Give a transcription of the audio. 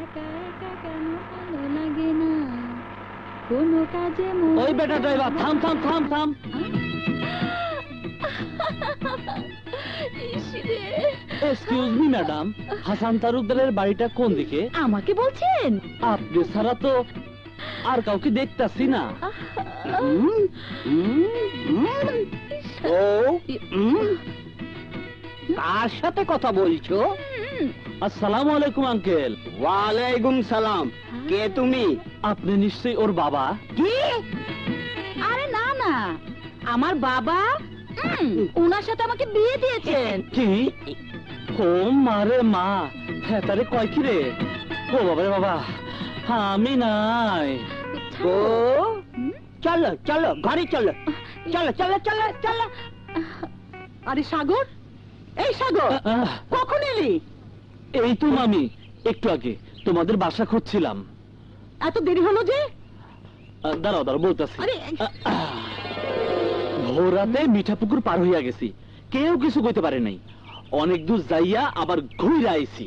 একা একা কেন ভালো লাগে না কোনো কাজে মন ওই বেটা ড্রাইভার, থাম থাম থাম থাম। ইসরে এক্সকিউজ মি ম্যাডাম, হাসান তালুকদারের বাড়িটা কোন দিকে? আমাকে বলছেন? আপনি ছাড়া তো আর কাউকে দেখতাছি না। ও কার সাথে কথা বলছো? আসসালামু আলাইকুম আঙ্কেল। ওয়ালাইকুম সালাম। কে তুমি? আপনি নিশ্চয়ই ওর বাবা? কি? আরে না না, আমার বাবা ওনার সাথে আমাকে বিয়ে দিয়েছেন। কি? ও মারে মা, হ্যাঁ তারে কয় কি রে? ও বাবা রে বাবা, আমি নাই। ও চলো চলো ঘরে চলো, চলো চলো চলো চলো। আরে সাগর, এই সাগর, কখন এলি? এই তো মামি, একটু আগে তোমাদের বাসা খুঁজছিলাম। এত দেরি হলো যে? দাঁড়াও দাঁড়াও বলতেছি। আরে ভোর রাতে মিঠাপুকুর পার হইয়া গেছি, কেউ কিছু কইতে পারে নাই। অনেক দূর যাইয়া আবার ঘুরে আইছি।